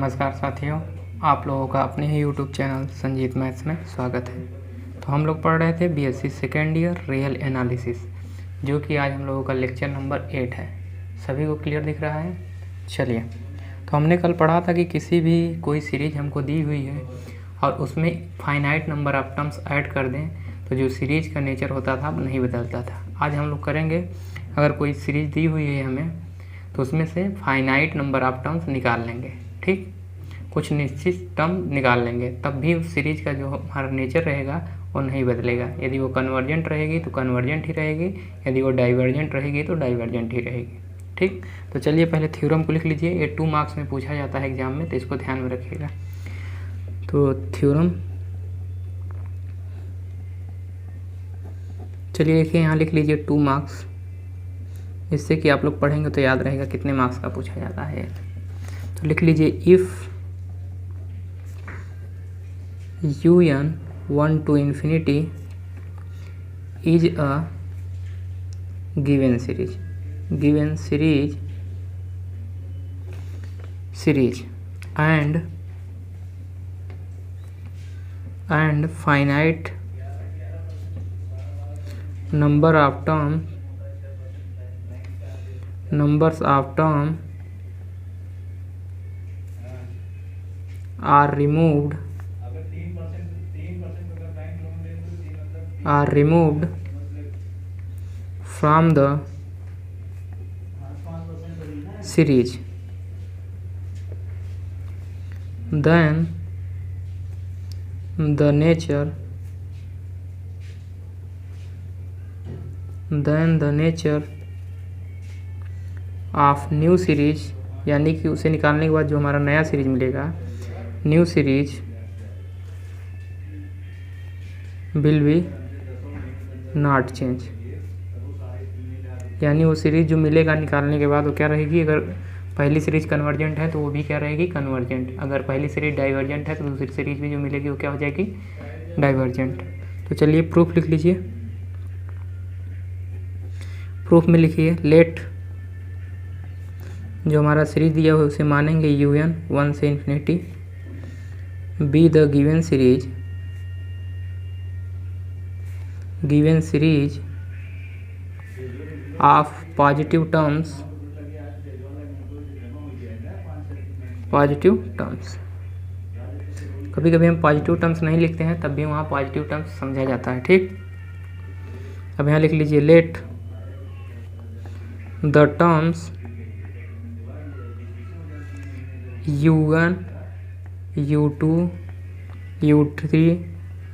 नमस्कार साथियों, आप लोगों का अपने ही यूट्यूब चैनल संजीत मैथ्स में स्वागत है। तो हम लोग पढ़ रहे थे BSc second year real analysis, जो कि आज हम लोगों का लेक्चर नंबर 8 है। सभी को क्लियर दिख रहा है? चलिए, तो हमने कल पढ़ा था कि किसी भी कोई सीरीज हमको दी हुई है और उसमें finite number of terms add कर दें तो जो सीरीज का नेचर होता था नहीं बदलता था। आज हम लोग करेंगे, अगर कोई सीरीज दी हुई है हमें तो उसमें से फाइनाइट नंबर ऑफ टर्म्स निकाल लेंगे। ठीक, कुछ निश्चित टर्म निकाल लेंगे, तब भी उस सीरीज का जो हमारा नेचर रहेगा वो नहीं बदलेगा। यदि वो कन्वर्जेंट रहेगी तो कन्वर्जेंट ही रहेगी, यदि वो डाइवर्जेंट रहेगी तो डाइवर्जेंट ही रहेगी। ठीक, तो चलिए पहले थ्योरम को लिख लीजिए। ये 2 मार्क्स में पूछा जाता है एग्जाम में, तो इसको ध्यान में रखिएगा। तो थ्योरम, चलिए देखिए यहाँ लिख लीजिए 2 मार्क्स, इससे कि आप लोग पढ़ेंगे तो याद रहेगा कितने मार्क्स का पूछा जाता है। तो लिख लीजिए if un 1 to infinity is a given series and finite numbers of term are removed from the series, then the nature of new series, यानी कि उसे निकालने के बाद जो हमारा नया सीरीज मिलेगा, new series will be not change. यानी वो सीरीज जो मिलेगा निकालने के बाद वो क्या रहेगी, अगर पहली सीरीज कन्वर्जेंट है तो वो भी क्या रहेगी, कन्वर्जेंट। अगर पहली सीरीज डाइवर्जेंट है तो दूसरी सीरीज भी जो मिलेगी वो क्या हो जाएगी, डाइवर्जेंट। तो चलिए प्रूफ लिख लीजिए। प्रूफ में लिखिए लेट, जो हमारा सीरीज दिया हुआ है उसे मानेंगे un 1 से infinity B the given series of positive terms. कभी कभी हम पॉजिटिव टर्म्स नहीं लिखते हैं, तब भी वहाँ पॉजिटिव टर्म्स समझा जाता है। ठीक, अब यहाँ लिख लीजिए let the terms u1 u2 u3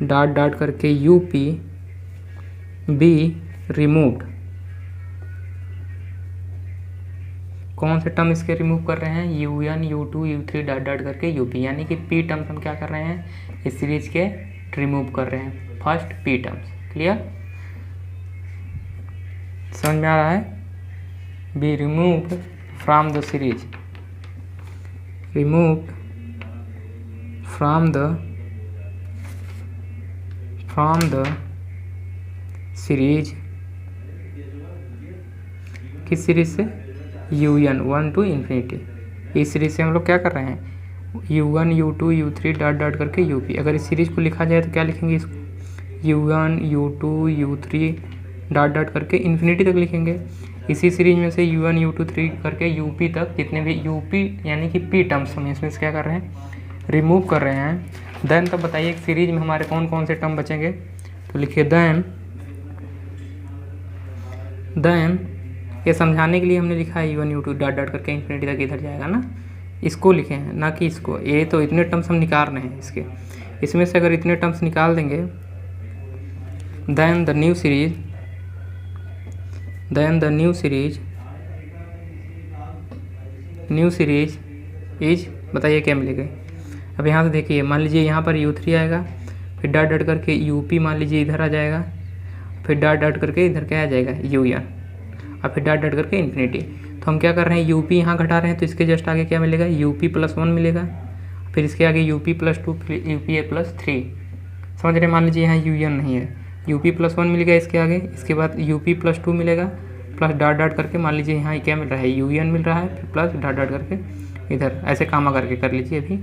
dot करके up बी रिमूव्ड। कौन से टर्म इसके रिमूव कर रहे हैं, u1 u2 u3 डॉट करके up, यानी कि p टर्म्स हम क्या कर रहे हैं, इस सीरीज के रिमूव कर रहे हैं। फर्स्ट p टर्म्स, क्लियर, समझ में आ रहा है? Be removed from the series, removed from the series. किस सीरीज से, un 1 to infinity। इस सीरीज से हम लोग क्या कर रहे हैं, u1 u2 u3 डॉट करके up। अगर इस सीरीज को लिखा जाए तो क्या लिखेंगे इसको, u1 u2 u3 डॉट करके इन्फिनिटी तक लिखेंगे। इसी सीरीज में से u1 u2 3 करके up तक जितने भी up यानी कि p टर्म्स हम इसमें से क्या कर रहे हैं, रिमूव कर रहे हैं। देन तब बताइए एक सीरीज में हमारे कौन कौन से टर्म बचेंगे। तो लिखिए देन ये समझाने के लिए हमने लिखा है u1 u2 डॉट करके इन्फिनिटी तक इधर जाएगा ना, इसको लिखे हैं ना कि इसको। ये तो इतने टर्म्स हम निकाल रहे हैं इसके, इसमें से अगर इतने टर्म्स निकाल देंगे then the new series is, बताइए क्या मिलेगा। अब यहाँ से देखिए, मान लीजिए यहाँ पर u3 आएगा, फिर डॉट करके up मान लीजिए इधर आ जाएगा, फिर डॉट करके इधर क्या आ जाएगा un, और फिर डॉट करके इन्फिनिटी। तो हम क्या कर रहे हैं, up यहाँ घटा रहे हैं तो इसके जस्ट आगे क्या मिलेगा, up+1 मिलेगा, फिर इसके आगे up+2 up+3। समझ रहे, मान लीजिए यहाँ un नहीं है, up+1 मिलेगा इसके आगे, इसके बाद up+2 मिलेगा, प्लस डॉट करके मान लीजिए यहाँ क्या मिल रहा है, un मिल रहा है, फिर प्लस डॉट करके इधर ऐसे कामा करके कर लीजिए। अभी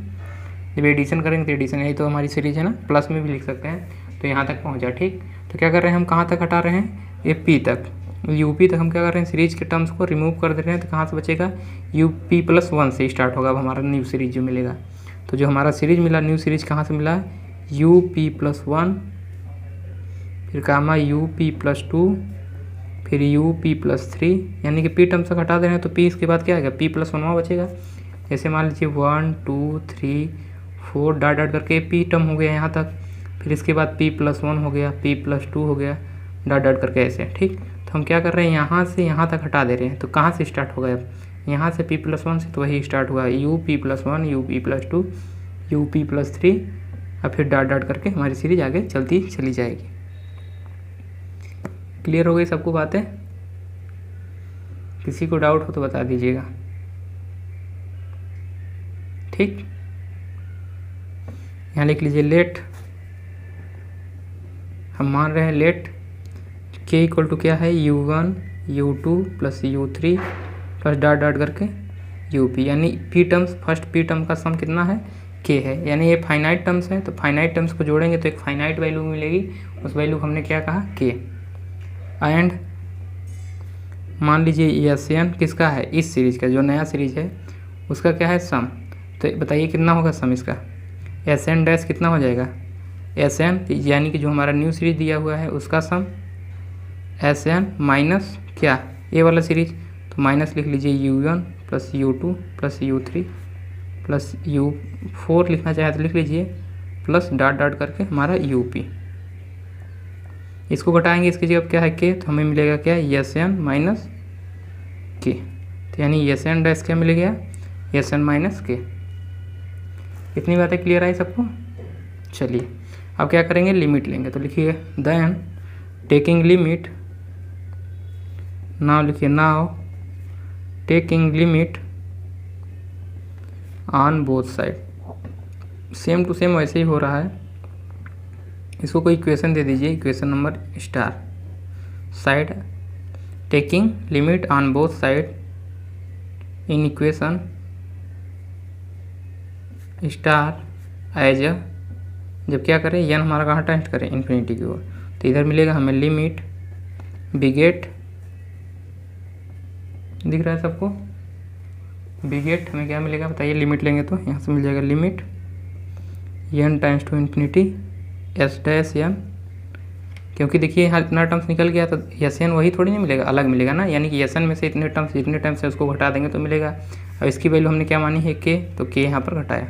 जब एडिशन करेंगे तो एडिशन, यही तो हमारी सीरीज है ना, प्लस में भी लिख सकते हैं। तो यहाँ तक पहुँचा, ठीक। तो क्या कर रहे हैं हम, कहाँ तक हटा रहे हैं, ये पी तक, यूपी तक हम क्या कर रहे हैं, सीरीज के टर्म्स को रिमूव कर दे रहे हैं। तो कहाँ से बचेगा, UP+1 से स्टार्ट होगा अब हमारा न्यू सीरीज जो मिलेगा। तो जो हमारा सीरीज मिला, न्यू सीरीज कहाँ से मिला, UP+1, फिर कामा UP+2, फिर UP+3, यानी कि पी टर्म्स तक हटा दे रहे हैं। तो पी इसके बाद क्या आएगा, P+1 बचेगा। जैसे मान लीजिए 1 2 3 4 डॉट डॉट करके पी टर्म हो गया यहाँ तक, फिर इसके बाद P+1 हो गया, P+2 हो गया, डॉट डॉट करके ऐसे, ठीक। तो हम क्या कर रहे हैं, यहाँ से यहाँ तक हटा दे रहे हैं। तो कहाँ से स्टार्ट होगा अब, यहाँ से P+1 से, तो वही स्टार्ट हुआ UP+1, UP+2, UP+3, और फिर डॉट डॉट करके हमारी सीरीज आगे चलती चली जाएगी। क्लियर हो गई सबको बातें? किसी को डाउट हो तो बता दीजिएगा, ठीक। यहाँ लिख लीजिए लेट, हम मान रहे हैं लेट k इक्वल टू क्या है, U1 U2 plus U3 plus dot dot करके UP, यानी P terms, first P term का सम कितना है, k है, यानी ये फाइनाइट टर्म्स है। तो फाइनाइट टर्म्स को जोड़ेंगे तो एक फाइनाइट वैल्यू मिलेगी, उस वैल्यू को हमने क्या कहा, k। एंड मान लीजिए Sn किसका है, इस सीरीज का, जो नया सीरीज है उसका क्या है, सम। तो बताइए कितना होगा सम इसका, Sn डैश कितना हो जाएगा, Sn यानी कि जो हमारा न्यू सीरीज दिया हुआ है उसका सम, Sn माइनस क्या, ये वाला सीरीज, तो माइनस लिख लीजिए U1 plus U2 plus U3 plus U4 लिखना चाहे तो लिख लीजिए, प्लस डॉट डॉट करके हमारा UP। इसको घटाएंगे, इसकी जगह क्या है k, तो हमें मिलेगा क्या, Sn माइनस k। तो यानी Sn डैश क्या मिल गया, Sn माइनस k। इतनी बातें क्लियर आई सबको? चलिए अब क्या करेंगे, लिमिट लेंगे। तो लिखिए देन टेकिंग लिमिट, नाउ लिखिए now taking limit on both side. Same to same वैसे ही हो रहा है। इसको कोई इक्वेशन दे दीजिए, equation number star side, taking limit on both side in equation star as a, जब क्या करें, n हमारा कहाँ टेंड करें, इन्फिनिटी की ओर। तो इधर मिलेगा हमें लिमिट बिगेट, दिख रहा है सबको, बिगेट हमें क्या मिलेगा बताइए, लिमिट लेंगे तो यहाँ से मिल जाएगा limit n times to infinity s dash n, क्योंकि देखिए यहाँ इतना टर्म्स निकल गया तो Sn वही थोड़ी नहीं मिलेगा, अलग मिलेगा ना, यानी कि Sn में से इतने टर्म्स जितने टर्म्स है उसको घटा देंगे तो मिलेगा। अब इसकी वैल्यू हमने क्या मानी है, k, तो k यहाँ पर घटाया,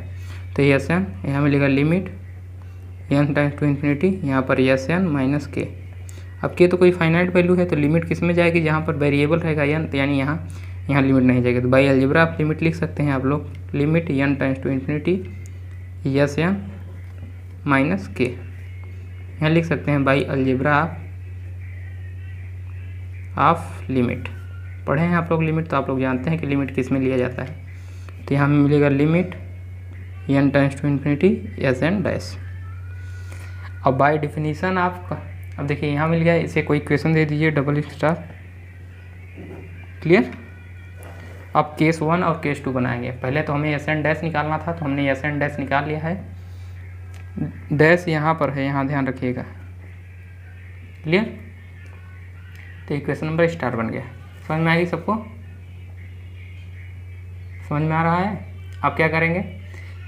तो Sn यहाँ मिलेगा limit n times to infinity, यहाँ पर Sn माइनस k। अब k तो कोई फाइनाइट वैल्यू है, तो लिमिट किस में जाएगी, जहाँ पर वेरिएबल रहेगा n, तो यानी यहाँ लिमिट नहीं जाएगी। तो बाई अलजेब्रा आप लिमिट लिख सकते हैं आप लोग, limit n times to infinity Sn minus k, यहाँ लिख सकते हैं बाई अलजेब्रा ऑफ लिमिट। पढ़े हैं आप लोग लिमिट, तो आप लोग जानते हैं कि लिमिट किस में लिया जाता है। तो यहाँ मिलेगा limit n times to infinity Sn dash. अब बाय डिफिनीशन आपका, अब देखिए यहाँ मिल गया, इसे कोई इक्वेशन दे दीजिए डबल स्टार, क्लियर। अब केस 1 और केस 2 बनाएंगे। पहले तो हमें Sn डैश निकालना था, तो हमने Sn डैश निकाल लिया है, डैश यहाँ पर है, यहाँ ध्यान रखिएगा, क्लियर। तो इक्वेशन नंबर स्टार बन गया। समझ में आएगी सबको, समझ में आ रहा है? अब क्या करेंगे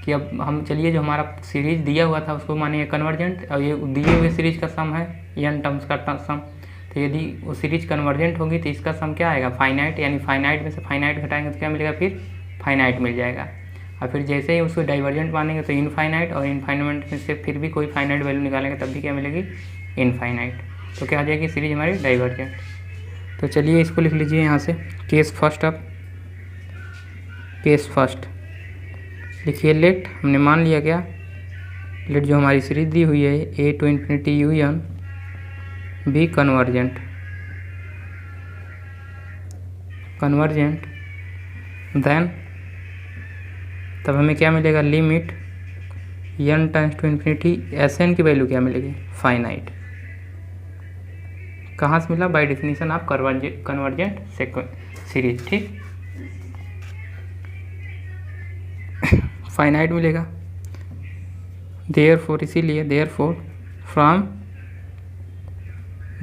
कि अब हम चलिए जो हमारा सीरीज दिया हुआ था उसको मानिए कन्वर्जेंट, और ये दिए हुए सीरीज का सम है n टर्म्स का सम। तो यदि वो सीरीज कन्वर्जेंट होगी तो इसका सम क्या आएगा, फाइनाइट, यानी फाइनाइट में से फाइनाइट घटाएंगे तो क्या मिलेगा, फिर फाइनाइट मिल जाएगा। और फिर जैसे ही उसको डाइवर्जेंट मानेंगे तो इनफाइनाइट, और इनफाइनाइट में से फिर भी कोई फाइनाइट वैल्यू निकालेंगे तब भी क्या मिलेगी, इनफाइनाइट। तो क्या आ जाएगी सीरीज हमारी डाइवर्जेंट। तो चलिए इसको लिख लीजिए यहाँ से, केस फर्स्ट। अब केस फर्स्ट लिखिए, लेट हमने मान लिया क्या, लेट जो हमारी सीरीज दी हुई है a to infinity un be convergent, then तब हमें क्या मिलेगा, limit n times to infinity Sn की वैल्यू क्या मिलेगी, फाइनाइट। कहाँ से मिला, by definition of convergent series, ठीक। फाइनाइट मिलेगा। देयरफॉर इसीलिए therefore from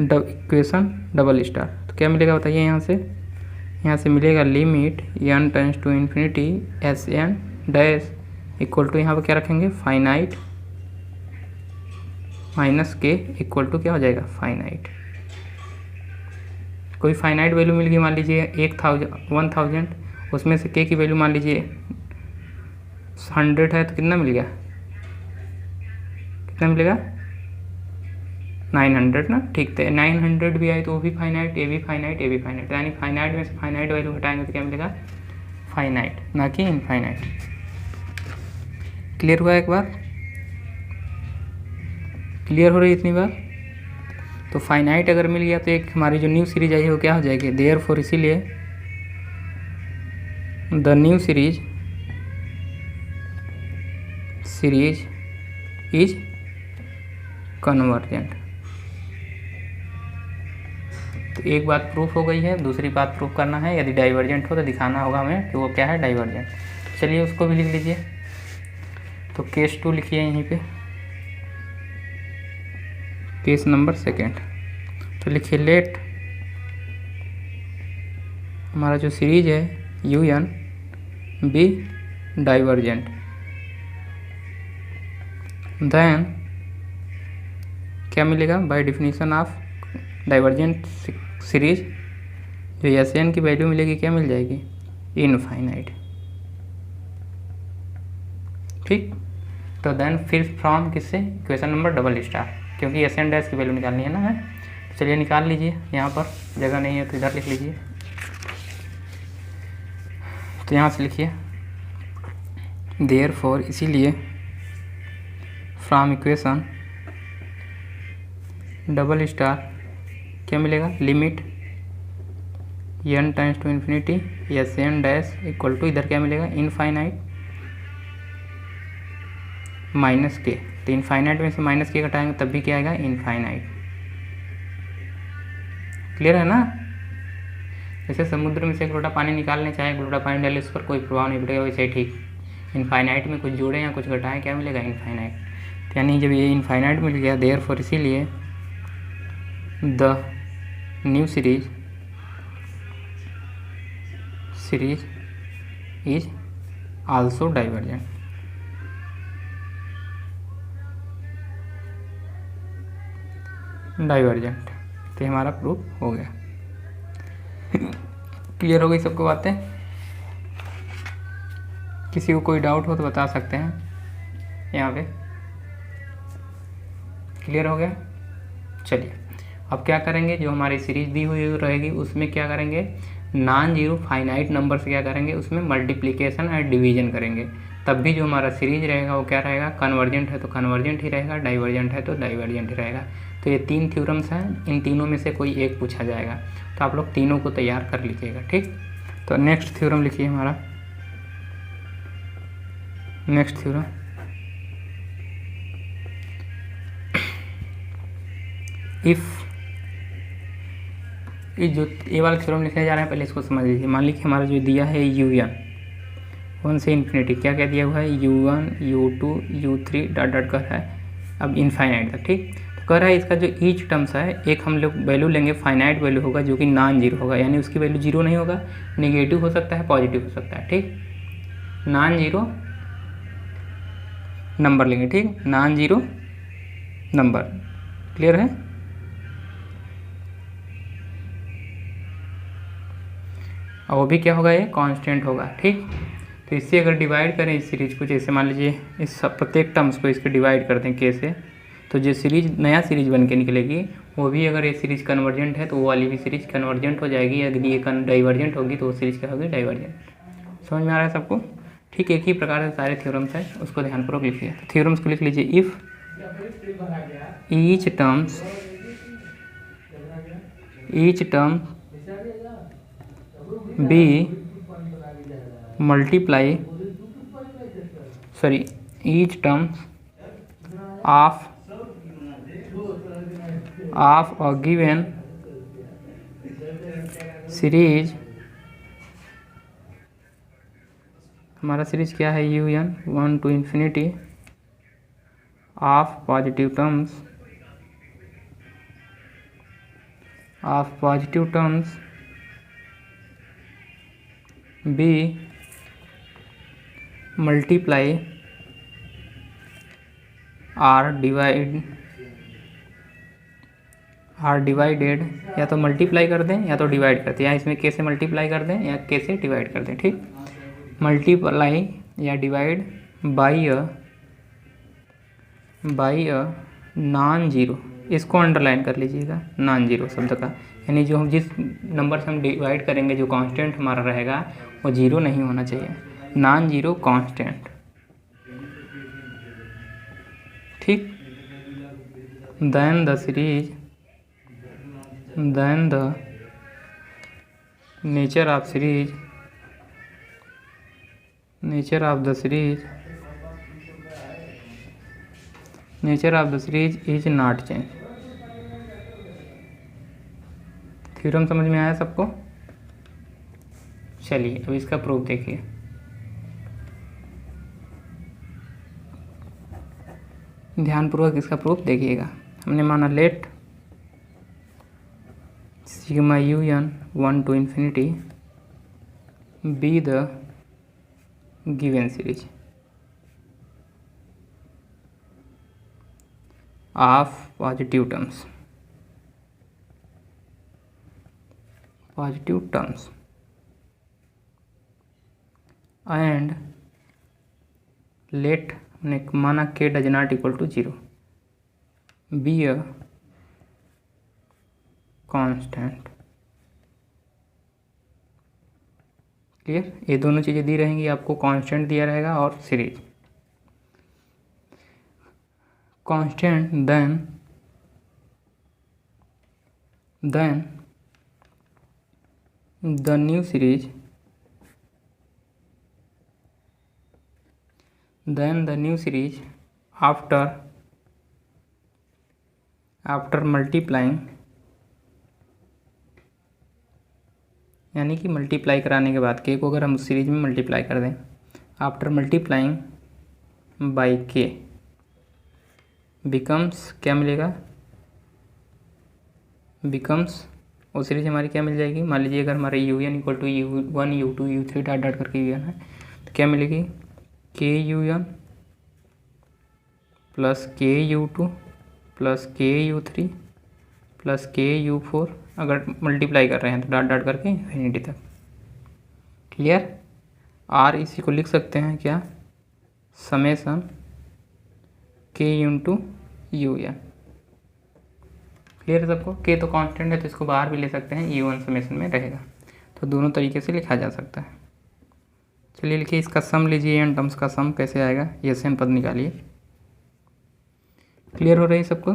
equation double star तो क्या मिलेगा बताइए। यहाँ से मिलेगा limit n tends to infinity S N dash equal to यहाँ पर क्या रखेंगे finite minus k equal to क्या हो जाएगा फाइनाइट। कोई फाइनाइट वैल्यू मिल गई मान लीजिए 1000 उसमें से के की वैल्यू मान लीजिए 100 है तो कितना मिल गया, कितना मिलेगा 900 ना। ठीक है 900 भी आए तो वो भी फाइनाइट, ये भी फाइनाइट, ये भी फाइनाइट, यानी फाइनाइट में से फाइनाइट वैल्यू हटाएंगे तो क्या मिलेगा फाइनाइट, ना कि इनफाइनाइट। क्लियर हुआ एक बार, क्लियर हो रही इतनी बार। तो फाइनाइट अगर मिल गया तो एक हमारी जो न्यू सीरीज आई है वो क्या हो जाएगी देयरफॉर इसीलिए the new series is convergent. तो एक बात प्रूफ हो गई है, दूसरी बात प्रूफ करना है, यदि डाइवर्जेंट हो तो दिखाना होगा हमें कि वो क्या है डाइवर्जेंट। चलिए उसको भी लिख लीजिए। तो केस 2 लिखिए यहीं पे, केस नंबर 2। तो लिखिए लेट हमारा जो सीरीज है U N be divergent, then क्या मिलेगा by definition of divergent series जो एस एन की वैल्यू मिलेगी क्या मिल जाएगी इनफाइनाइट। ठीक, तो देन फिर फ्रॉम किससे इक्वेशन नंबर डबल स्टार, क्योंकि एस एन डैश की वैल्यू निकालनी है ना है। चलिए निकाल लीजिए, यहाँ पर जगह नहीं है तो इधर लिख लीजिए। तो यहाँ से लिखिए देयरफॉर इसीलिए फ्रॉम इक्वेशन डबल स्टार क्या मिलेगा limit n tends to infinity S N dash equal to इधर क्या मिलेगा इनफाइनाइट माइनस के। तो इनफाइनाइट में से माइनस के घटाएंगे तब भी क्या आएगा इनफाइनाइट। क्लियर है ना। जैसे समुद्र में से एक लोटा पानी निकालने चाहे एक लोटा पानी डाले उस पर कोई प्रभाव नहीं पड़ेगा, वैसे ही ठीक इनफाइनाइट में कुछ जोड़े या कुछ घटाएं क्या मिलेगा इनफाइनाइट। तो यानी जब ये इनफाइनाइट मिल गया देयरफॉर इसीलिए the new series is also divergent. तो हमारा प्रूफ हो गया। क्लियर हो गई सबको बातें। किसी को कोई डाउट हो तो बता सकते हैं यहाँ पे। क्लियर हो गया। चलिए अब क्या करेंगे, जो हमारी सीरीज दी हुई रहेगी उसमें क्या करेंगे नॉन जीरो फाइनाइट नंबर से क्या करेंगे उसमें मल्टीप्लिकेशन और डिवीजन करेंगे। तब भी जो हमारा सीरीज रहेगा वो क्या रहेगा कन्वर्जेंट है तो कन्वर्जेंट ही रहेगा, डाइवर्जेंट है तो डाइवर्जेंट ही रहेगा। तो ये 3 थ्योरम्स हैं, इन तीनों में से कोई एक पूछा जाएगा तो आप लोग तीनों को तैयार कर लीजिएगा। ठीक, तो नेक्स्ट थ्योरम लिखिए हमारा। नेक्स्ट थ्योरम इफ़ ये वाला थ्योरम लिखने जा रहे हैं, पहले इसको समझ लीजिए। मान लीजिए हमारा जो दिया है यू एन 1 से इन्फिनिटी क्या क्या दिया हुआ है u1 u2 u3 dot dot कर है अब इनफाइनाइट तक। ठीक, तो कह रहा है इसका जो ईच टर्म्स है एक हम लोग वैल्यू लेंगे फाइनाइट वैल्यू होगा जो कि नॉन जीरो होगा, यानी उसकी वैल्यू जीरो नहीं होगा, नेगेटिव हो सकता है पॉजिटिव हो सकता है। ठीक, नॉन जीरो नंबर लेंगे। ठीक, नॉन जीरो नंबर। क्लियर है। और वो भी क्या होगा ये कांस्टेंट होगा। ठीक, तो इससे अगर डिवाइड करें इस सीरीज को, जैसे मान लीजिए इस सब प्रत्येक टर्म्स को इसके डिवाइड कर दें के से, तो जो सीरीज नया सीरीज बन के निकलेगी वो भी अगर ये सीरीज कन्वर्जेंट है तो वो वाली भी सीरीज कन्वर्जेंट हो जाएगी। यदि ये डाइवर्जेंट होगी तो वो सीरीज क्या होगी डाइवर्जेंट। समझ में आ रहा है सबको। ठीक, एक ही प्रकार से सारे थ्योरम्स हैं, उसको ध्यानपूर्वक लिखिए। थ्योरम्स को लिख लीजिए। If each term be multiply each terms of a given series हमारा सीरीज क्या है, U N 1 to infinity of positive terms be multiply or divided, या तो मल्टीप्लाई कर दें या तो डिवाइड कर दें, या इसमें के से मल्टीप्लाई कर दें या के से डिवाइड कर दें। ठीक, मल्टीप्लाई या divide by a non zero, इसको अंडरलाइन कर लीजिएगा, नॉन जीरो शब्द का, यानी जो हम जिस नंबर से हम डिवाइड करेंगे जो कांस्टेंट हमारा रहेगा वो जीरो नहीं होना चाहिए, नॉन जीरो कांस्टेंट। ठीक, then the nature of the series is not change. Theorem समझ में आया सबको? चलिए अब इसका प्रूफ देखिए। ध्यानपूर्वक इसका प्रूफ देखिएगा। हमने माना let sigma U N 1 to infinity be the given series of positive terms and let, हमने माना के does not equal to zero, be a constant. Clear? ये दोनों चीज़ें दी रहेंगी आपको, कांस्टेंट दिया रहेगा और series constant. Then the new series after multiplying, यानी कि मल्टीप्लाई कराने के बाद के को अगर हम उस सीरीज में मल्टीप्लाई कर दें, आफ्टर मल्टीप्लाइंग बाई के बिकम्स, क्या मिलेगा, बिकम्स वो सीरीज हमारी क्या मिल जाएगी। मान लीजिए अगर हमारे U N equal to U1 U2 U3 dot dot करके यू एन है तो क्या मिलेगी, के यू एन प्लस के U2 प्लस के U3 प्लस के U4, अगर मल्टीप्लाई कर रहे हैं तो डॉट डॉट करके इन्फिनिटी तक। क्लियर? आर इसी को लिख सकते हैं क्या, समेसन के इंटू यू एन। क्लियर है सबको? के तो कांस्टेंट है तो इसको बाहर भी ले सकते हैं, यू एन समेसन में रहेगा, तो दोनों तरीके से लिखा जा सकता है। चलिए लिखिए, इसका सम लीजिए, एन टर्म्स का सम कैसे आएगा, एस एन पद निकालिए। क्लियर हो रही है सबको?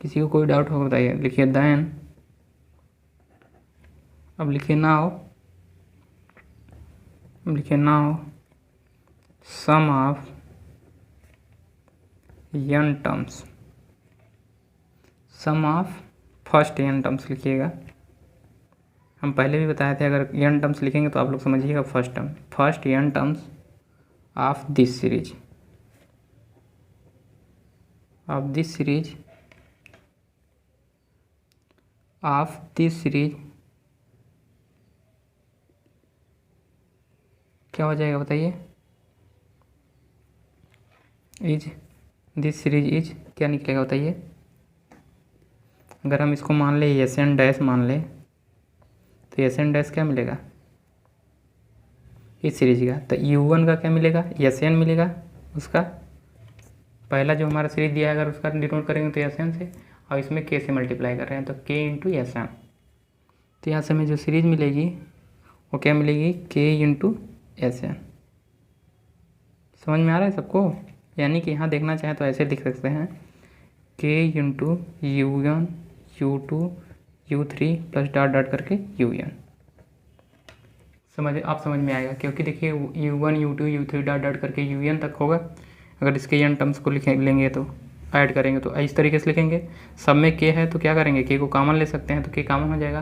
किसी को कोई डाउट हो बताइए। लिखिए देन, अब लिखिए now sum of n terms, sum of first n terms लिखिएगा। हम पहले भी बताए थे अगर n टर्म्स लिखेंगे तो आप लोग समझिएगा first n terms of this series क्या हो जाएगा बताइए, दिस सीरीज इज क्या निकलेगा बताइए। अगर हम इसको मान ले एस एन डैश मान ले तो एस एन डैश क्या मिलेगा इस सीरीज का, तो U1 का क्या मिलेगा, एस एन मिलेगा उसका, पहला जो हमारा सीरीज दिया है अगर उसका डिनोट करेंगे तो एस एन से, और इसमें के से मल्टीप्लाई कर रहे हैं तो के इंटू एस एन, तो यहाँ से हमें जो सीरीज मिलेगी वो क्या मिलेगी, के इंटू एस एन। समझ में आ रहा है सबको? यानी कि यहाँ देखना चाहें तो ऐसे लिख सकते हैं, के into U1 U2 U3 plus dot dot करके UN। आप समझ में आएगा, क्योंकि देखिए U1 U2 U3 dot dot करके UN तक होगा। अगर इसके n टर्म्स को लेंगे तो ऐड करेंगे तो इस तरीके से लिखेंगे। सब में के है तो क्या करेंगे, के को कॉमन ले सकते हैं तो के कॉमन हो जाएगा,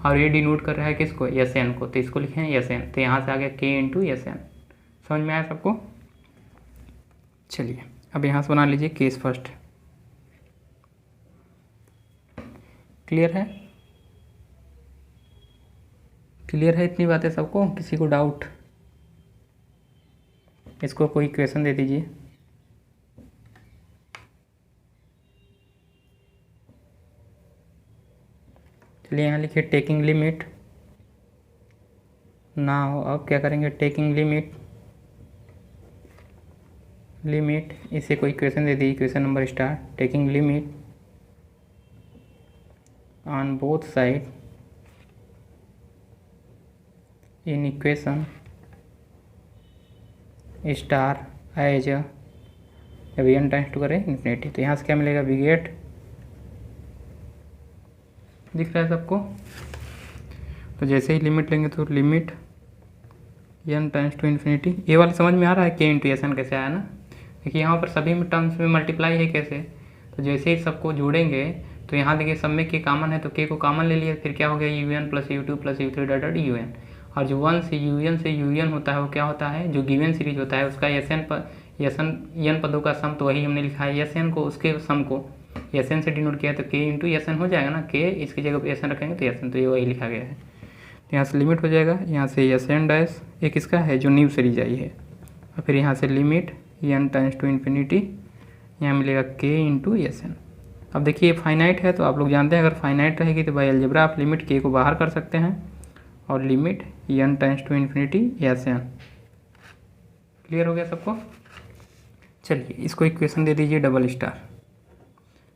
और ये डिनोट कर रहा है किसको, एस एन को, तो इसको लिखे हैं एस एन, तो यहाँ से आ गया के इंटू एस एन। समझ में आया सबको? चलिए अब यहाँ से बना लीजिए केस फर्स्ट। क्लियर है? क्लियर है इतनी बातें सबको? किसी को डाउट? इसको कोई क्वेश्चन दे दीजिए। चलिए यहाँ लिखिए टेकिंग लिमिट। नाउ अब क्या करेंगे, टेकिंग लिमिट इसे कोई क्वेश्चन दे दीजिए, question number start. Taking limit on both side in equation star as जब n टाइम्स टू करें इन्फिनिटी, तो यहाँ से क्या मिलेगा, वी गेट, दिख रहा है सबको? तो जैसे ही लिमिट लेंगे तो limit n times to infinity, ये वाला समझ में आ रहा है के इंटू एस एन कैसे आया ना? देखिए यहाँ पर सभी में टर्म्स में मल्टीप्लाई है कैसे, तो जैसे ही सबको जोड़ेंगे तो यहाँ देखिए सब में के कॉमन है, तो के को कॉमन ले लिया, फिर क्या हो गया, U N plus U two plus U three dot U N, और जो वन से यू एन होता है वो क्या होता है, जो गिवन सीरीज होता है उसका एस एन पदों का सम, तो वही हमने लिखा है एस एन को, उसके सम को एस एन से डिनोट किया, तो के इंटू एस एन हो जाएगा ना, के इसकी जगह पर एस एन रखेंगे तो एस एन, तो ये वही लिखा गया है। तो यहाँ से लिमिट हो जाएगा, यहाँ से एस एन डैश एक इसका है जो न्यू सीरीज आई है, और फिर यहाँ से limit n times to infinity, यहाँ मिलेगा k इंटू एस एन। अब देखिए फाइनाइट है, तो आप लोग जानते हैं अगर फाइनाइट रहेगी तो बाय अलजेब्रा आप लिमिट k को बाहर कर सकते हैं, और limit n times to infinity S N. Clear हो गया सबको? चलिए इसको इक्वेशन दे दीजिए डबल स्टार।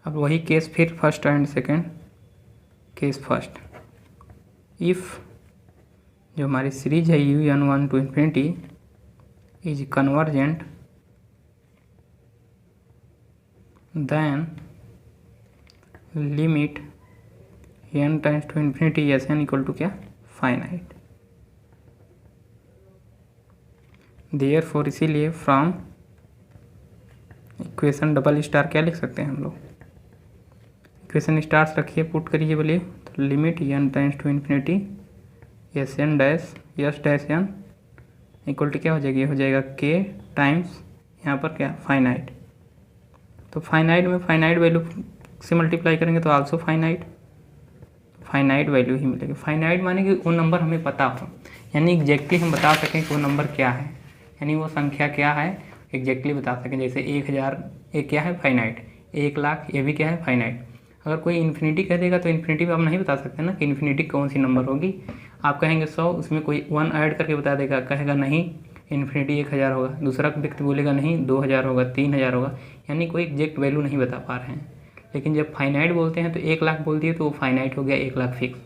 अब वही केस फिर first and second. Case first, if जो हमारी सीरीज है U N one to infinity is convergent then limit n times to infinity S N equal to क्या, फाइनाइट। देयरफॉर इसीलिए फ्रॉम इक्वेशन डबल स्टार क्या लिख सकते हैं हम लोग, इक्वेशन स्टार्स रखिए, पुट करिए बोलिए, तो limit n times to infinity S N dash S dash N equal to क्या हो जाएगी, हो जाएगा k टाइम्स यहाँ पर क्या, फाइनाइट। तो फाइनाइट में फाइनाइट वैल्यू से मल्टीप्लाई करेंगे तो आल्सो फाइनाइट वैल्यू ही मिलेगी। फाइनाइट माने कि वो नंबर हमें पता हो, यानी एग्जैक्टली हम बता सकें कि वो नंबर क्या है, यानी वो संख्या क्या है एग्जैक्टली बता सकें। जैसे 1000 ये क्या है, फाइनाइट। 1 लाख ये भी क्या है, फाइनाइट। अगर कोई इन्फिनिटी कह देगा तो इन्फिनिटी पे आप नहीं बता सकते ना कि इन्फिनिटी कौन सी नंबर होगी। आप कहेंगे 100, उसमें कोई 1 ऐड करके बता देगा, कहेगा नहीं इन्फिनिटी 1000 होगा, दूसरा व्यक्ति बोलेगा नहीं 2000 होगा, 3000 होगा, यानी कोई एग्जैक्ट वैल्यू नहीं बता पा रहे हैं। लेकिन जब फाइनाइट बोलते हैं तो 1 लाख बोल दिए तो वो फाइनाइट हो गया, 1 लाख फिक्स।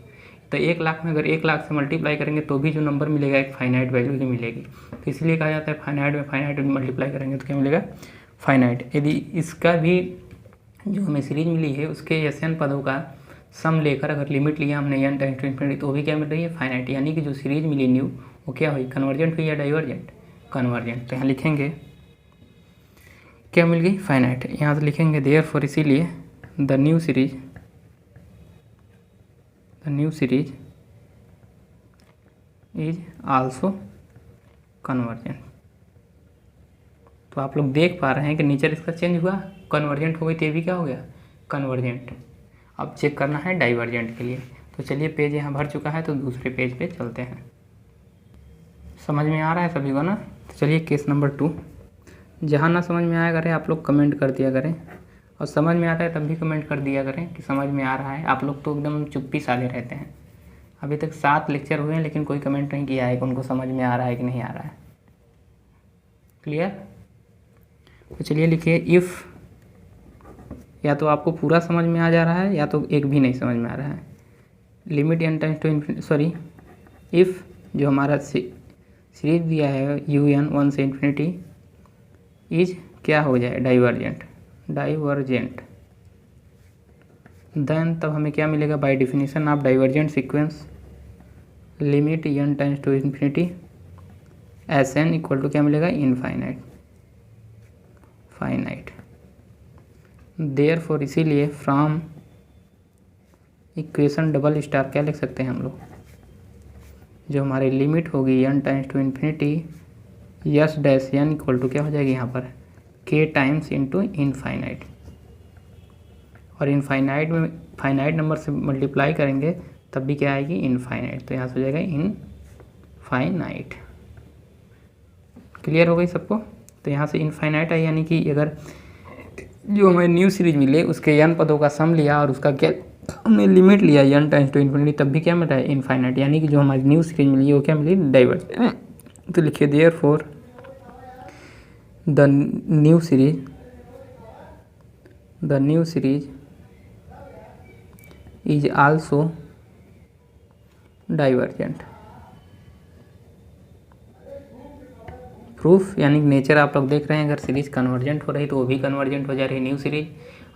तो 1 लाख में अगर 1 लाख से मल्टीप्लाई करेंगे तो भी जो नंबर मिलेगा एक फाइनाइट वैल्यू ही मिलेगी। तो इसलिए कहा जाता है फाइनाइट में मल्टीप्लाई करेंगे तो क्या मिलेगा, फाइनाइट। यदि इसका भी जो हमें सीरीज मिली है उसके एस एन पदों का सम लेकर अगर लिमिट लिया हमने n टाइम्स टू इन्फिनिटी तो भी क्या मिल रही है, फाइनाइट। यानी कि जो सीरीज मिली न्यू वो क्या हुई, कन्वर्जेंट हुई या डाइवर्जेंट, कन्वर्जेंट। तो यहाँ लिखेंगे क्या मिल गई, फाइनाइट। यहाँ से लिखेंगे देयरफॉर इसीलिए the new series is also convergent. तो आप लोग देख पा रहे हैं कि नेचर इसका चेंज हुआ, कन्वर्जेंट हो गई तो ये भी क्या हो गया, कन्वर्जेंट। अब चेक करना है डाइवर्जेंट के लिए। तो चलिए पेज यहाँ भर चुका है तो दूसरे पेज पे चलते हैं। समझ में आ रहा है सभी को ना? तो चलिए केस नंबर 2। जहाँ ना समझ में आया करें आप लोग कमेंट कर दिया करें, और समझ में आता है तब भी कमेंट कर दिया करें कि समझ में आ रहा है। आप लोग तो एकदम चुप्पी साले रहते हैं। अभी तक 7 लेक्चर हुए हैं लेकिन कोई कमेंट नहीं किया है कि उनको समझ में आ रहा है कि नहीं आ रहा है। क्लियर? तो चलिए लिखिए इफ़, या तो आपको पूरा समझ में आ जा रहा है या तो एक भी नहीं समझ में आ रहा है। Limit n times to infinity, if जो हमारा सीरीज दिया है यू एन 1 से इन्फिनिटी इज क्या हो जाए, डाइवर्जेंट। देन तब हमें क्या मिलेगा, by definition of divergent sequence limit n times to infinity S N equal to क्या मिलेगा, इनफाइनाइट, फाइनाइट। देयरफॉर इसीलिए फ्रॉम इक्वेशन डबल स्टार क्या लिख सकते हैं हम लोग, जो हमारी लिमिट होगी n times to infinity S dash n equal to क्या हो जाएगी यहाँ पर k टाइम्स इंटू इनफाइनाइट, और इनफाइनाइट में फाइनाइट नंबर से मल्टीप्लाई करेंगे तब भी क्या आएगी इनफाइनाइट, तो यहाँ से हो जाएगा इनफाइनाइट। क्लियर हो गई सबको। तो यहाँ से इनफाइनाइट आई, यानी कि अगर जो हमें न्यू सीरीज मिले उसके n पदों का सम लिया और उसका क्या हमने लिमिट लिया n टाइम्स टू इन्फिनिटी, तब भी क्या मिला है इनफाइनाइट, यानी कि जो हमारी न्यू सीरीज मिली वो क्या मिली डाइवर्जेंट। तो लिखिए therefore the new series is also divergent. Proof यानी नेचर आप लोग देख रहे हैं, अगर सीरीज कन्वर्जेंट हो रही तो वो भी कन्वर्जेंट हो जा रही है न्यू सीरीज,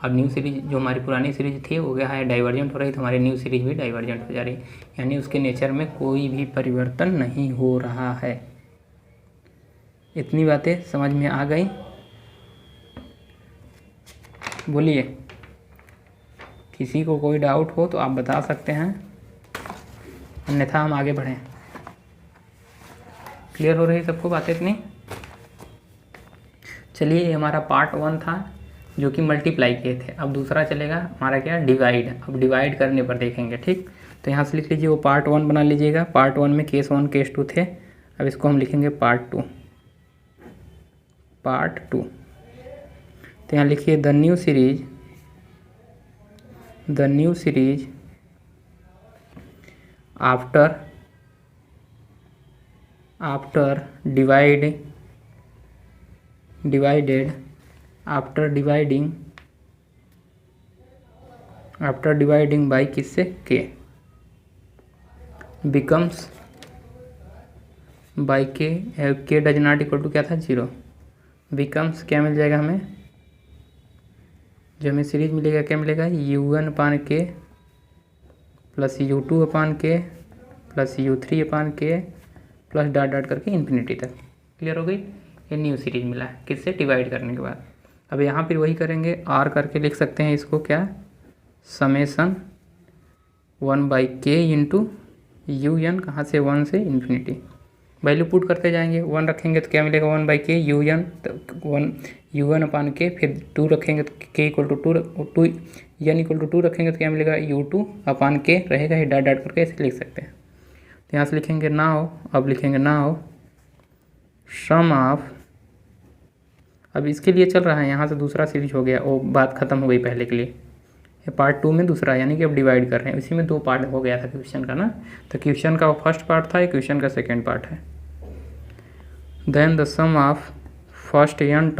और न्यू सीरीज जो हमारी पुरानी सीरीज थी वो क्या है डाइवर्जेंट हो रही, तो हमारी न्यू सीरीज भी डाइवर्जेंट हो जा रही है, यानी उसके नेचर में कोई भी परिवर्तन नहीं हो रहा है। इतनी बातें समझ में आ गई, बोलिए किसी को कोई डाउट हो तो आप बता सकते हैं, अन्यथा हम आगे बढ़ें। क्लियर हो रही सबको बातें इतनी। चलिए ये हमारा पार्ट 1 था जो कि मल्टीप्लाई किए थे, अब दूसरा चलेगा हमारा क्या डिवाइड। अब डिवाइड करने पर देखेंगे, ठीक। तो यहाँ से लिख लीजिए वो पार्ट 1 बना लीजिएगा। पार्ट 1 में केस 1 केस 2 थे, अब इसको हम लिखेंगे पार्ट 2। तो यहाँ लिखिए the new series after dividing by किससे के बिकम्स बाई के डज नॉट इक्वल टू क्या था 0, बिकम्स क्या मिल जाएगा हमें, जो हमें सीरीज मिलेगा क्या मिलेगा u1/k plus u2/k plus u3/k plus dot dot करके इन्फिनिटी तक। क्लियर हो गई, ये न्यू सीरीज मिला है किससे डिवाइड करने के बाद। अब यहाँ फिर वही करेंगे, r करके लिख सकते हैं इसको क्या समेसन 1/k इंटू un, कहाँ से 1 से इन्फिनिटी, वैल्यू पुट करते जाएंगे। 1 रखेंगे तो क्या मिलेगा 1/k un, तो 1u1/k, फिर 2 रखेंगे तो k equal to 2 n equal to 2 रखेंगे तो क्या मिलेगा u2/k रहेगा, ये डॉट डॉट करके ऐसे लिख सकते हैं। तो यहाँ से लिखेंगे नाउ, अब लिखेंगे नाउ सम ऑफ, अब इसके लिए चल रहा है यहाँ से दूसरा सीरीज हो गया, वो बात खत्म हो गई पहले के लिए, ये पार्ट 2 में दूसरा, यानी कि अब डिवाइड कर रहे हैं। इसी में 2 पार्ट हो गया था क्वेश्चन का ना, तो क्वेश्चन का फर्स्ट पार्ट था, ये क्वेश्चन का सेकेंड पार्ट है। Then the sum of first n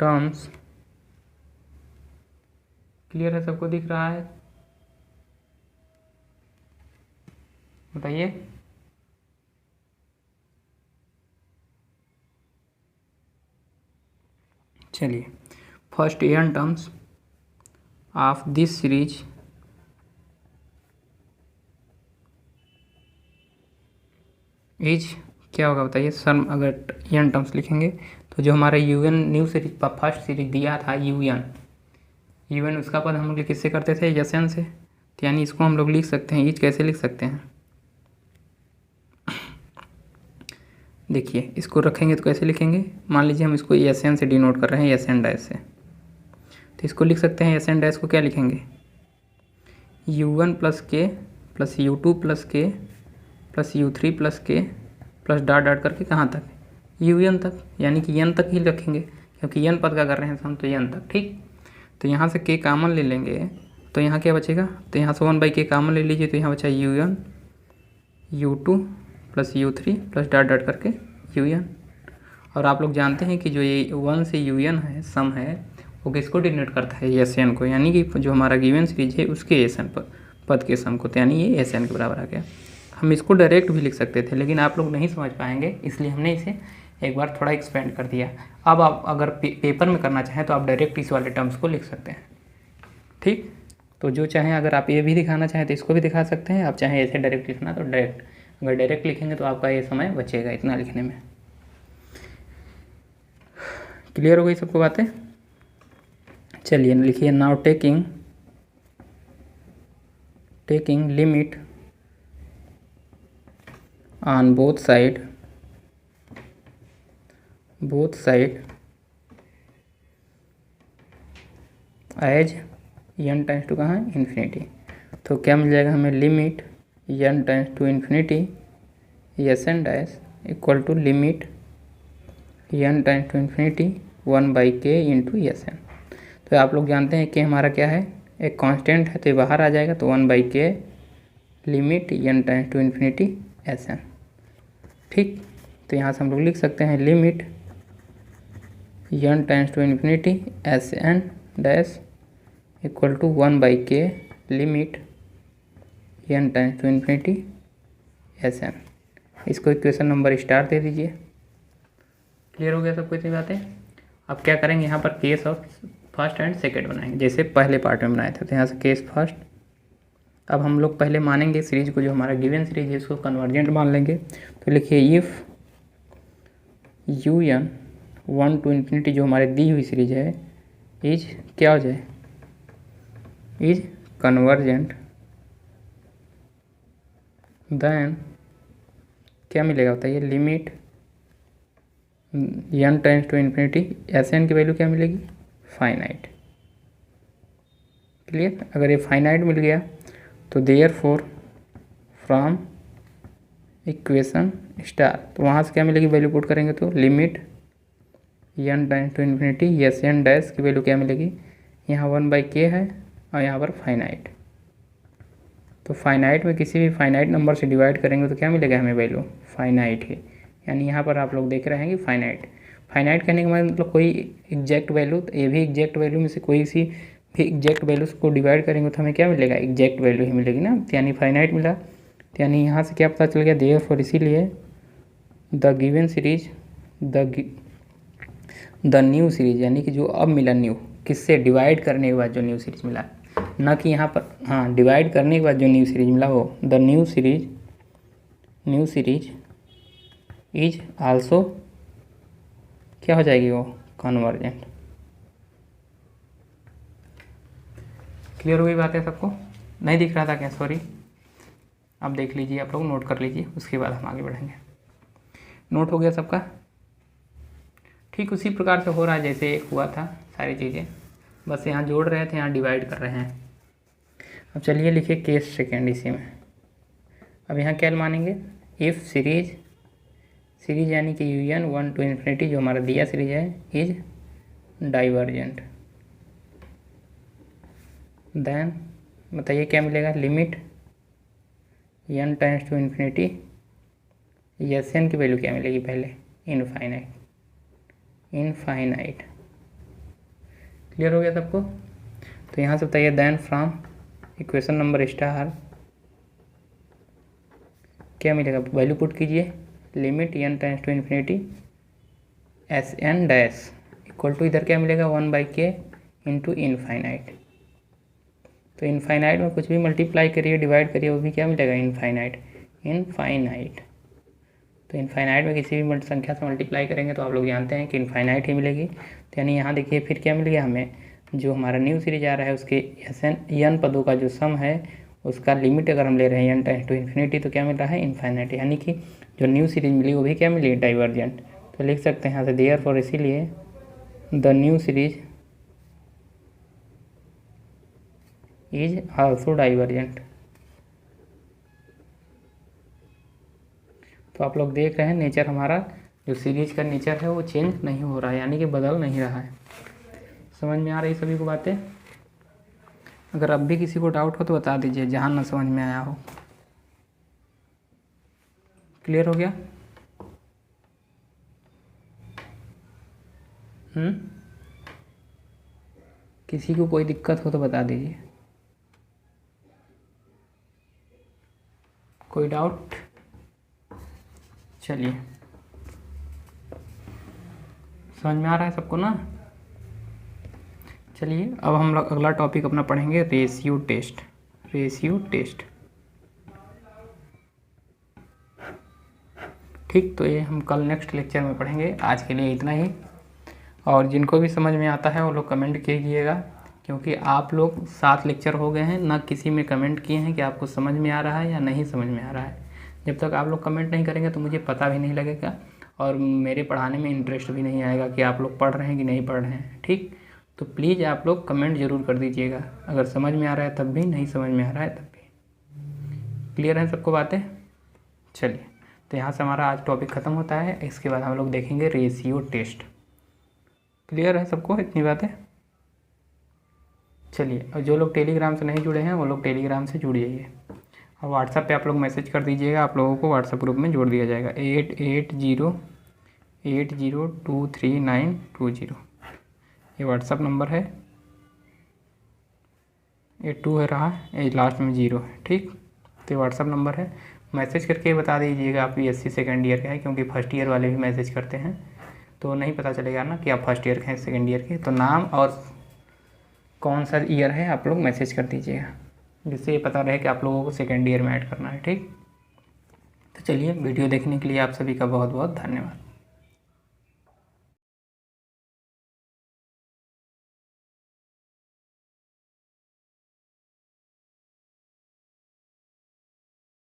terms clear है, सबको दिख रहा है, बताइए। चलिए first n terms of this series is क्या होगा बताइए सर। अगर n टर्म्स लिखेंगे तो जो हमारा un new series first series दिया था un उसका पद हम लोग किससे करते थे यसन से, तो यानी इसको हम लोग लिख सकते हैं, इज कैसे लिख सकते हैं, देखिए इसको रखेंगे तो कैसे लिखेंगे, मान लीजिए हम इसको एस से डिनोट कर रहे हैं एस डैश से, तो इसको लिख सकते हैं एस डैश को क्या लिखेंगे u1+k plus u2+k plus u3+k plus dot dot करके कहाँ तक un तक, यानी कि n तक ही रखेंगे क्योंकि n पद का कर रहे हैं हम, तो n तक, ठीक। तो यहाँ से k कॉमन ले लेंगे तो यहाँ क्या बचेगा, तो यहाँ से 1/k कॉमन ले लीजिए तो यहाँ बचा u1 u2 plus u3 plus dot dot करके un। और आप लोग जानते हैं कि जो ये 1 से un है सम है वो किसको डिनोट करता है एस एन को, यानी कि जो हमारा गिवन सीरीज है उसके एस एन पद के सम को, तो यानी ये एस एन के बराबर आ गया। हम इसको डायरेक्ट भी लिख सकते थे लेकिन आप लोग नहीं समझ पाएंगे, इसलिए हमने इसे एक बार थोड़ा एक्सपेंड कर दिया। अब आप अगर पेपर में करना चाहें तो आप डायरेक्ट इस वाले टर्म्स को लिख सकते हैं, ठीक। तो जो चाहें, अगर आप ये भी दिखाना चाहें तो इसको भी दिखा सकते हैं, आप चाहें ऐसे डायरेक्ट लिखना तो डायरेक्ट, अगर डायरेक्ट लिखेंगे तो आपका ये समय बचेगा इतना लिखने में। क्लियर हो गई सबको बातें। चलिए लिखिए now taking taking limit on both side as n times to कहाँ है इन्फिनिटी। तो क्या मिल जाएगा हमें limit n times to infinity S N dash equal to limit n times to infinity 1/k into S N. तो आप लोग जानते हैं कि हमारा क्या है, एक कांस्टेंट है, तो ये बाहर आ जाएगा, तो 1/k limit n times to infinity S N. ठीक, तो यहाँ से हम लोग लिख सकते हैं limit n times to infinity S N dash equal to 1/k limit n times to infinity S N. इसको इक्वेशन नंबर स्टार दे दीजिए। क्लियर हो गया सबको इतनी बातें। अब क्या करेंगे, यहाँ पर केस और फर्स्ट एंड सेकेंड बनाएंगे जैसे पहले पार्ट में बनाए थे। तो यहाँ से केस फर्स्ट, अब हम लोग पहले मानेंगे सीरीज को, जो हमारा गिवन सीरीज है इसको कन्वर्जेंट मान लेंगे। तो लिखिए इफ़ un 1 टू इन्फिनिटी जो हमारे दी हुई सीरीज है इज क्या हो जाए, इज कन्वर्जेंट, देन क्या मिलेगा बताइए, limit n times to infinity S N की वैल्यू क्या मिलेगी, फाइनाइट। क्लियर, अगर ये फाइनाइट मिल गया तो देयरफॉर फ्रॉम इक्वेशन स्टार, तो वहाँ से क्या मिलेगी वैल्यू पुट करेंगे तो limit n times to infinity S N dash की वैल्यू क्या मिलेगी, यहाँ 1/k है और यहाँ पर फाइनाइट। तो फाइनाइट में किसी भी फाइनाइट नंबर से डिवाइड करेंगे तो क्या मिलेगा हमें वैल्यू, फाइनाइट है। यानी यहाँ पर आप लोग देख रहे हैं कि फाइनाइट कहने का मतलब कोई एग्जैक्ट वैल्यू, तो ये भी एग्जैक्ट वैल्यू में से कोई सी भी एग्जैक्ट वैल्यूज को डिवाइड करेंगे तो हमें क्या मिलेगा, एग्जैक्ट वैल्यू ही मिलेगी ना। तो यानी फाइनाइट मिला, तो यानी यहाँ से क्या पता चल गया, देयरफॉर इसीलिए the given series the new series, यानी कि जो अब मिला न्यू, किससे डिवाइड करने के बाद जो न्यू सीरीज मिला, ना कि यहाँ पर, हाँ डिवाइड करने के बाद जो न्यू सीरीज मिला वो the new series is also क्या हो जाएगी, वो कन्वर्जेंट। क्लियर हुई बात है सबको, नहीं दिख रहा था क्या, सॉरी। अब देख लीजिए, आप लोग नोट कर लीजिए, उसके बाद हम आगे बढ़ेंगे। नोट हो गया सबका, ठीक उसी प्रकार से हो रहा है जैसे एक हुआ था, सारी चीज़ें बस यहाँ जोड़ रहे थे, यहाँ डिवाइड कर रहे हैं। अब चलिए लिखिए केस सेकेंड इसी में। अब यहाँ क्या मानेंगे, इफ़ सीरीज यानी कि un 1 टू इन्फिनिटी जो हमारा दिया सीरीज है इज डाइवर्जेंट, देन बताइए क्या मिलेगा, limit n times to infinity S N की वैल्यू क्या मिलेगी पहले, इनफाइनाइट। क्लियर हो गया सबको। तो यहाँ से बताइए then from equation number star क्या मिलेगा, वैल्यू पुट कीजिए, limit n times to infinity S N dash equal to इधर क्या मिलेगा 1/k इंटू इनफाइनाइट। तो इनफाइनाइट में कुछ भी मल्टीप्लाई करिए डिवाइड करिए वो भी क्या मिलेगा, इनफाइनाइट। तो इनफाइनाइट में किसी भी संख्या से मल्टीप्लाई करेंगे तो आप लोग जानते हैं कि इनफाइनाइट ही मिलेगी। तो यानी यहाँ देखिए फिर क्या मिल गया हमें, जो हमारा न्यू सीरीज आ रहा है उसके n पदों का जो सम है उसका लिमिट अगर हम ले रहे हैं n टाइम्स टू इन्फिनिटी तो क्या मिल रहा है, इनफाइनाइट। यानी कि जो न्यू सीरीज मिली वो भी क्या मिली, डाइवर्जेंट। तो लिख सकते हैं यहाँ से देयरफॉर इसीलिए the new series is also divergent. तो आप लोग देख रहे हैं नेचर हमारा जो सीरीज का नेचर है वो चेंज नहीं हो रहा है, यानी कि बदल नहीं रहा है। समझ में आ रही सभी को बातें। अगर अब भी किसी को डाउट हो तो बता दीजिए, जहाँ ना समझ में आया हो। क्लियर हो गया। किसी को कोई दिक्कत हो तो बता दीजिए। कोई डाउट? चलिए, समझ में आ रहा है सबको ना। चलिए अब हम लोग अगला टॉपिक अपना पढ़ेंगे, रेशियो टेस्ट। ठीक, तो ये हम कल नेक्स्ट लेक्चर में पढ़ेंगे। आज के लिए इतना ही, और जिनको भी समझ में आता है वो लोग कमेंट कीजिएगा, क्योंकि आप लोग 7 लेक्चर हो गए हैं, ना किसी में कमेंट किए हैं कि आपको समझ में आ रहा है या नहीं समझ में आ रहा है। जब तक आप लोग कमेंट नहीं करेंगे तो मुझे पता भी नहीं लगेगा और मेरे पढ़ाने में इंटरेस्ट भी नहीं आएगा कि आप लोग पढ़ रहे हैं कि नहीं पढ़ रहे हैं। ठीक, तो प्लीज़ आप लोग कमेंट ज़रूर कर दीजिएगा, अगर समझ में आ रहा है तब भी, नहीं समझ में आ रहा है तब भी। क्लियर है सबको बातें? चलिए, तो यहाँ से हमारा आज टॉपिक ख़त्म होता है। इसके बाद हम लोग देखेंगे रेशियो टेस्ट। क्लियर है सबको इतनी बातें? चलिए, और जो लोग टेलीग्राम से नहीं जुड़े हैं वो लोग टेलीग्राम से जुड़ जाइए और व्हाट्सएप पे आप लोग मैसेज कर दीजिएगा, आप लोगों को व्हाट्सएप ग्रुप में जोड़ दिया जाएगा। 8808023920 ये व्हाट्सएप नंबर है। ये 2 है रहा, ये लास्ट में 0 है। ठीक, तो ये व्हाट्सएप नंबर है, मैसेज करके बता दीजिएगा आप BSc सेकेंड ईयर के हैं, क्योंकि फर्स्ट ईयर वाले भी मैसेज करते हैं तो नहीं पता चलेगा ना कि आप फर्स्ट ईयर के हैं सेकेंड ईयर के। तो नाम और कौन सा ईयर है आप लोग मैसेज कर दीजिएगा, जिससे ये पता रहे कि आप लोगों को सेकेंड ईयर में ऐड करना है। ठीक, तो चलिए, वीडियो देखने के लिए आप सभी का बहुत बहुत धन्यवाद।